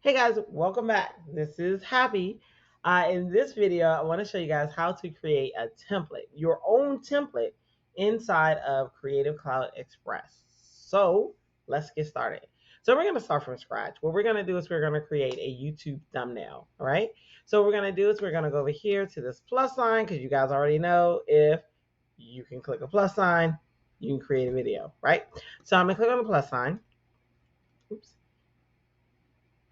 Hey guys, welcome back. This is Happy. In this video, I want to show you guys how to create a template, your own template inside of Creative Cloud Express. So let's get started. So we're going to start from scratch. What we're going to do is we're going to create a YouTube thumbnail. All right. So what we're going to do is we're going to go over here to this plus sign because you guys already know if you can click a plus sign, you can create a video, right? So I'm going to click on the plus sign. Oops.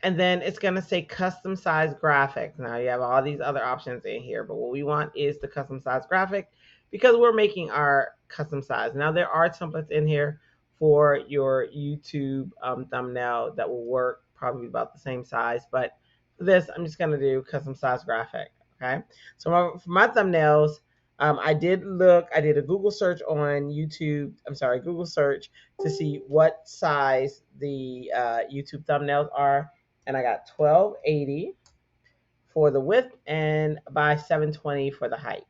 And then it's going to say custom size graphics. Now you have all these other options in here, but what we want is the custom size graphic because we're making our custom size. Now there are templates in here for your YouTube thumbnail that will work probably about the same size, but for this, I'm just going to do custom size graphic. Okay. So for my thumbnails, I did a Google search on YouTube. I'm sorry, Google search to see what size the YouTube thumbnails are, and I got 1280 for the width and by 720 for the height.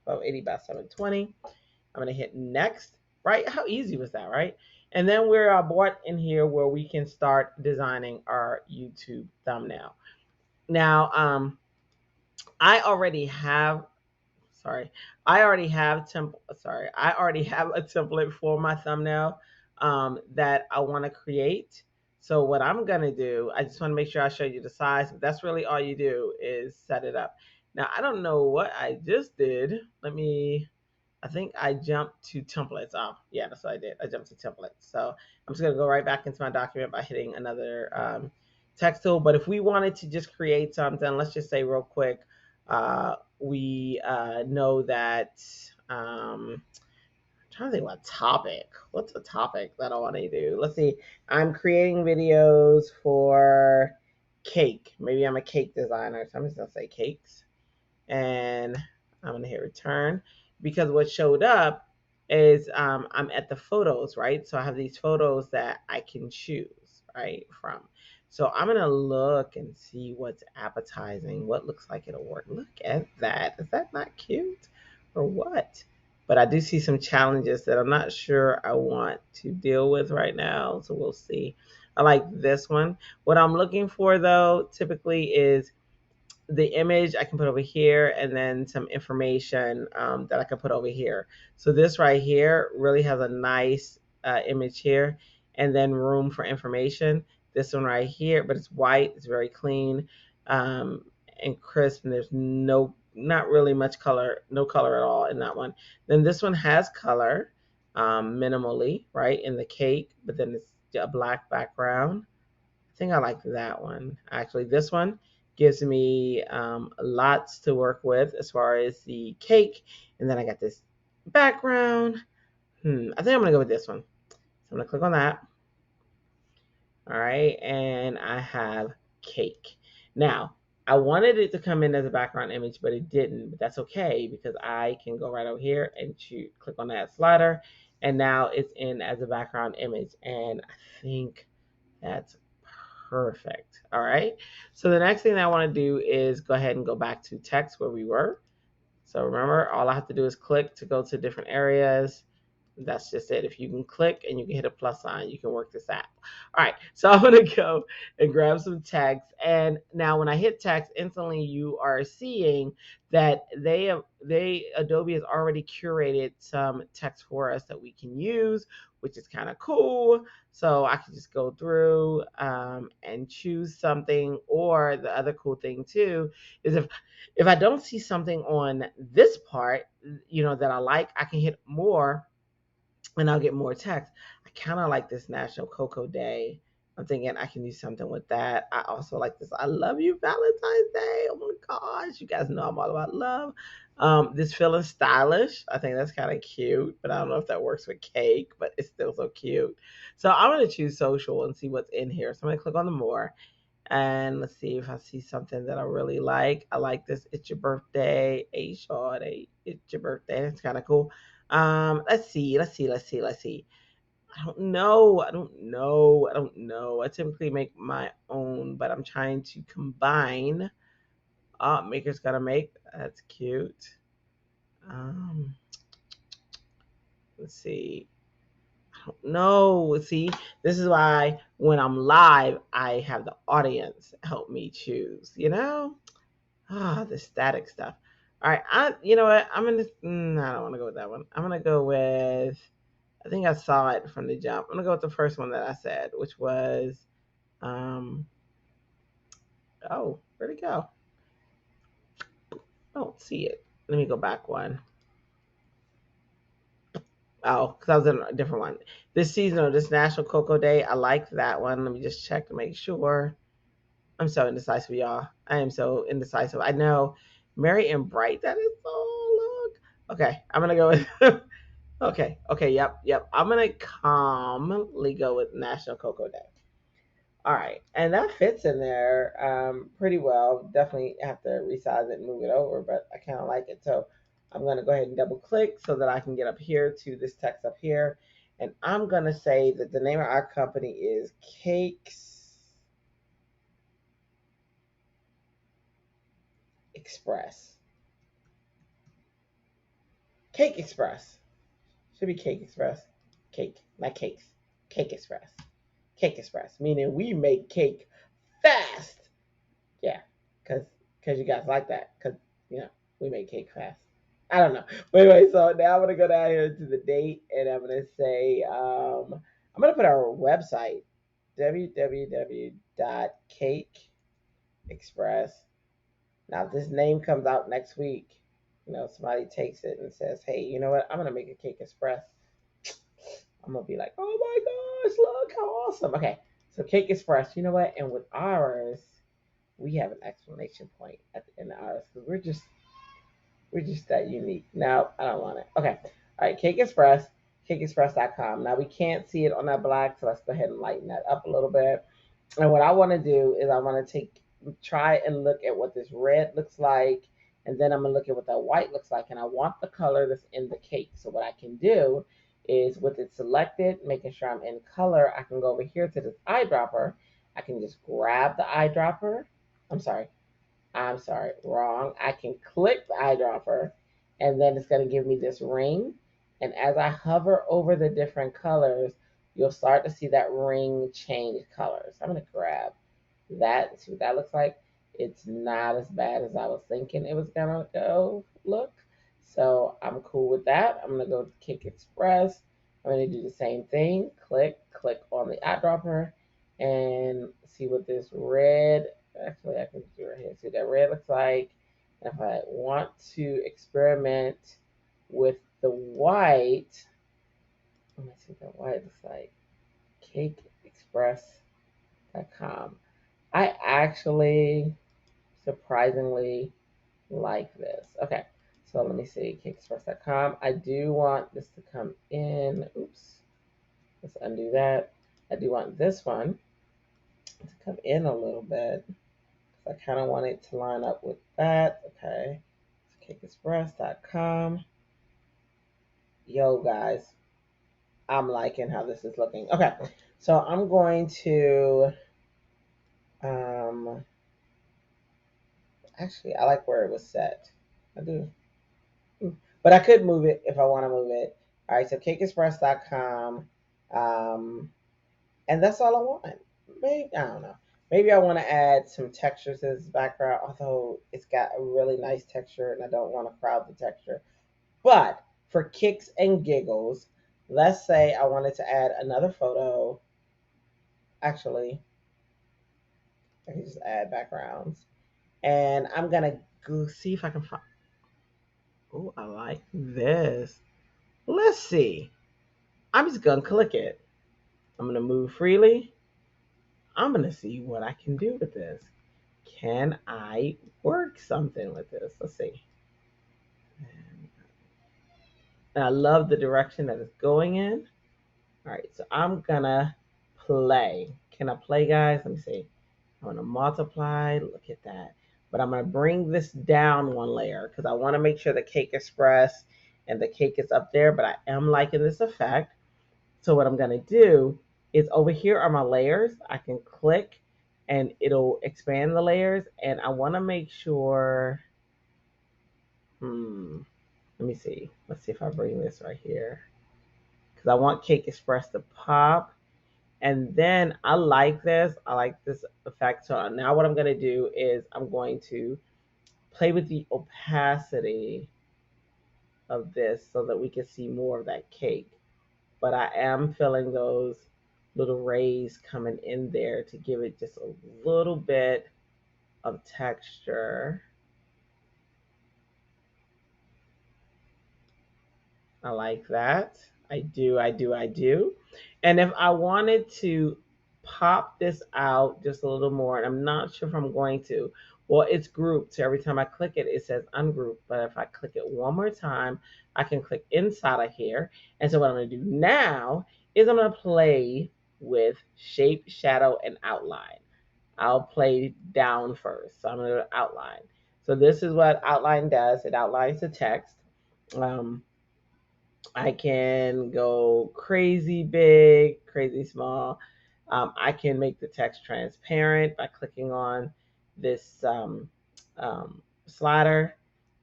1280 by 720. I'm going to hit next, right? How easy was that, right? And then we're brought in here where we can start designing our YouTube thumbnail. Now, I already have sorry. I already have I already have a template for my thumbnail that I want to create. So what I'm gonna do, I just want to make sure I show you the size, but that's really all you do is set it up. Now I don't know what I just did. I think I jumped to templates. Oh, yeah, that's what I did. I jumped to templates. So I'm just gonna go right back into my document by hitting another text tool. But if we wanted to just create something, let's just say real quick, we know that I'm trying to think what topic. What's a topic that I want to do? Let's see. I'm creating videos for cake. Maybe I'm a cake designer, so I'm just gonna say cakes, and I'm gonna hit return because what showed up is I'm at the photos, right? So I have these photos that I can choose, right, from. So I'm gonna look and see what's appetizing, what looks like it'll work. Look at that. Is that not cute or what? But I do see some challenges that I'm not sure I want to deal with right now. So we'll see. I like this one. What I'm looking for though, typically is the image I can put over here and then some information that I can put over here. So this right here really has a nice image here and then room for information. This one right here, but it's white, it's very clean and crisp, and there's not really much color, no color at all in that one. Then this one has color minimally, right, in the cake, but then it's a black background. I think I like that one. Actually, this one gives me lots to work with as far as the cake. And then I got this background. I think I'm going to go with this one. So I'm going to click on that. All right. And I have cake. Now, I wanted it to come in as a background image, but it didn't. But that's okay because I can go right over here and click on that slider. And now it's in as a background image. And I think that's perfect. All right. So the next thing that I want to do is go ahead and go back to text where we were. So remember, all I have to do is click to go to different areas. That's just it. If you can click and you can hit a plus sign, you can work this out. All right, so I'm gonna go and grab some text. And now when I hit text, instantly you are seeing that Adobe has already curated some text for us that we can use, which is kind of cool. So I can just go through and choose something. Or the other cool thing too is if I don't see something on this part, that I like, I can hit more and I'll get more text. I kind of like this National Cocoa Day. I'm thinking I can do something with that. I also like this I Love You Valentine's Day. Oh my gosh. You guys know I'm all about love. This feeling stylish. I think that's kind of cute, but I don't know if that works with cake, but it's still so cute. So I'm going to choose social and see what's in here. So I'm going to click on the more. And let's see if I see something that I really like. I like this. It's your birthday. A short. It's your birthday. It's kind of cool. Let's see. I don't know. I typically make my own, but I'm trying to combine. Maker's gotta make. That's cute. Um, let's see. No, see, this is why when I'm live, I have the audience help me choose, you know? The static stuff. All right, you know what? I'm gonna. I don't want to go with that one. I'm gonna go with. I think I saw it from the jump. I'm gonna go with the first one that I said, which was. Um. Oh, where'd it go? I don't see it. Let me go back one. Oh, because I was in a different one. This season of this National Cocoa Day, I like that one. Let me just check to make sure. I'm so indecisive, y'all. I am so indecisive. I know Merry and Bright, that is so look. Okay, I'm gonna go with okay, yep. I'm gonna calmly go with National Cocoa Day. All right, and that fits in there pretty well. Definitely have to resize it and move it over, but I kind of like it. So I'm gonna go ahead and double click so that I can get up here to this text up here. And I'm gonna say that the name of our company is Cakes Express. Cake Express. Should be Cake Express. Cake, not cakes. Cake Express. Cake Express, meaning we make cake fast. Yeah, because you guys like that. Because, we make cake fast. I don't know. But anyway, so now I'm going to go down here to the date and I'm going to say, I'm going to put our website, www.cakeexpress. Now, if this name comes out next week, somebody takes it and says, hey, you know what? I'm going to make a Cake Express. I'm going to be like, oh my gosh, look how awesome. Okay, so Cake Express, you know what? And with ours, we have an exclamation point at the end of ours because we're just that unique. No, I don't want it. Okay, all right, Cake Express, cakeexpress.com. Now, we can't see it on that black, so let's go ahead and lighten that up a little bit. And what I want to do is I want to try and look at what this red looks like, and then I'm going to look at what that white looks like, and I want the color that's in the cake. So what I can do is with it selected, making sure I'm in color, I can go over here to this eyedropper. I can just grab the eyedropper. I'm sorry, wrong. I can click the eyedropper, and then it's going to give me this ring. And as I hover over the different colors, you'll start to see that ring change colors. I'm going to grab that and see what that looks like. It's not as bad as I was thinking it was going to go look. So I'm cool with that. I'm going to go to Cake Express. I'm going to do the same thing. Click on the eyedropper and see what this red, actually I can do right here. See what that red looks like. And if I want to experiment with the white, let me see what that white looks like. CakeExpress.com. I actually surprisingly like this. Okay, so let me see, cakeexpress.com. I do want this to come in. Oops, let's undo that. I do want this one to come in a little bit. I kind of want it to line up with that. Okay, so cakeexpress.com. Yo, guys, I'm liking how this is looking. Okay, so I'm going to, actually, I like where it was set. I do. But I could move it if I want to move it. All right, so cakeexpress.com. And that's all I want. Maybe, I don't know. Maybe I want to add some textures to this background, although it's got a really nice texture and I don't want to crowd the texture. But for kicks and giggles, let's say I wanted to add another photo. Actually, I can just add backgrounds. And I'm going to go see if I can find. Oh, I like this. Let's see. I'm just going to click it. I'm going to move freely. I'm going to see what I can do with this. Can I work something with this? Let's see. And I love the direction that it's going in. All right, so I'm going to play. Can I play, guys? Let me see. I'm going to multiply. Look at that. But I'm going to bring this down one layer because I want to make sure the Cake Express and the cake is up there, but I am liking this effect. So what I'm going to do is over here are my layers. I can click and it'll expand the layers. And I want to make sure, let me see. Let's see if I bring this right here. because I want Cake Express to pop. And then I like this effect. So now what I'm going to do is I'm going to play with the opacity of this so that we can see more of that cake. But I am feeling those little rays coming in there to give it just a little bit of texture. I like that. I do. And if I wanted to pop this out just a little more, and I'm not sure if I'm going to, well, it's grouped. So every time I click it, it says ungroup. But if I click it one more time, I can click inside of here. And so what I'm going to do now is I'm going to play with shape, shadow, and outline. I'll play down first. So I'm going to outline. So this is what outline does. It outlines the text. I can go crazy big, crazy small. I can make the text transparent by clicking on this slider.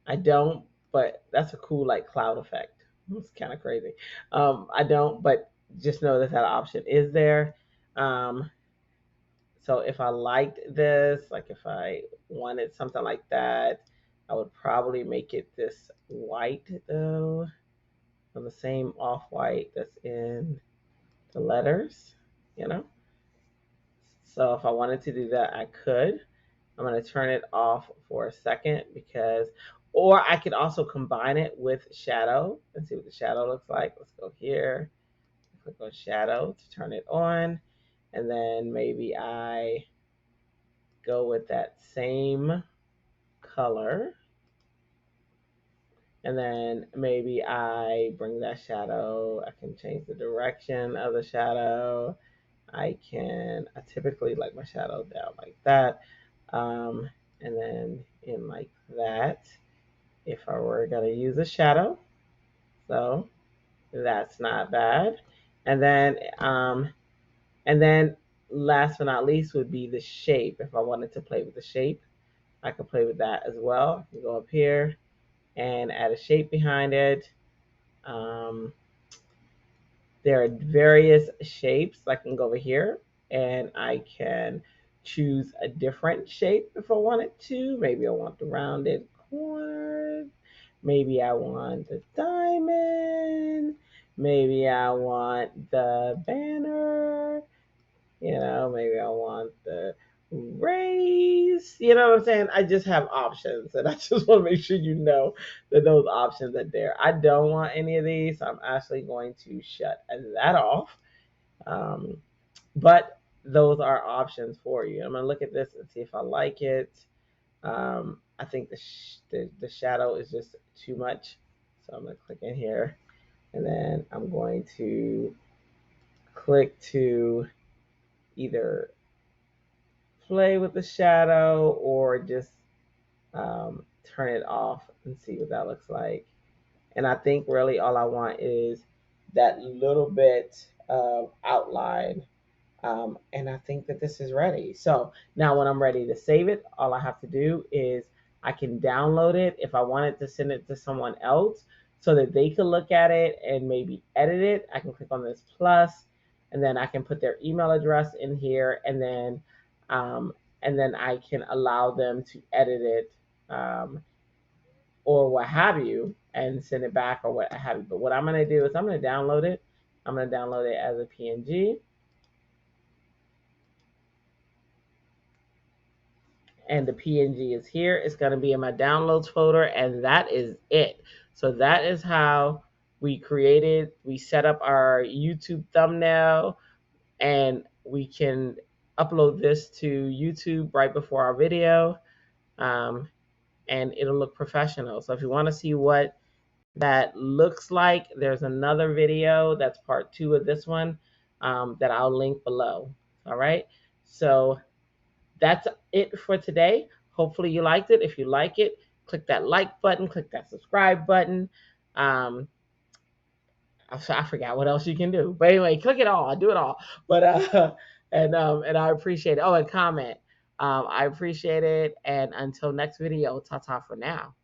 I don't, but that's a cool like cloud effect. It's kind of crazy. I don't, but just know that that option is there. So if I liked this, like if I wanted something like that, I would probably make it this white though, on the same off-white that's in the letters, you know. So if I wanted to do that, I could. I'm going to turn it off for a second because, or I could also combine it with shadow and see what the shadow looks like. Let's go here, click on shadow to turn it on. And then maybe I go with that same color. And then maybe I bring that shadow. I can change the direction of the shadow. I typically like my shadow down like that. And then in like that, if I were going to use a shadow. So that's not bad. And then last but not least would be the shape. If I wanted to play with the shape, I could play with that as well. You go up here and add a shape behind it. There are various shapes. I can go over here and I can choose a different shape if I wanted to. Maybe I want the rounded corner. Maybe I want the diamond. Maybe I want the banner. Maybe I want the race. You know what I'm saying? I just have options, and I just want to make sure you know that those options are there. I don't want any of these, so I'm actually going to shut that off. But those are options for you. I'm going to look at this and see if I like it. I think the shadow is just too much, so I'm going to click in here, and then I'm going to click to either play with the shadow or just turn it off and see what that looks like. And I think really all I want is that little bit of outline. And I think that this is ready. So now when I'm ready to save it, all I have to do is I can download it if I wanted to send it to someone else so that they could look at it and maybe edit it. I can click on this plus, and then I can put their email address in here, and then I can allow them to edit it, or what have you, and send it back or what have you. But what I'm going to do is I'm going to download it. I'm going to download it as a PNG. And the PNG is here. It's going to be in my downloads folder, and that is it. So that is how we set up our YouTube thumbnail, and we can upload this to YouTube right before our video, and it'll look professional. So if you want to see what that looks like, there's another video that's part 2 of this one, that I'll link below. All right. So that's it for today. Hopefully you liked it. If you like it, click that like button, click that subscribe button. I forgot what else you can do. But anyway, click it all. I do it all. But and I appreciate it. Oh, and comment. I appreciate it. And until next video, ta-ta for now.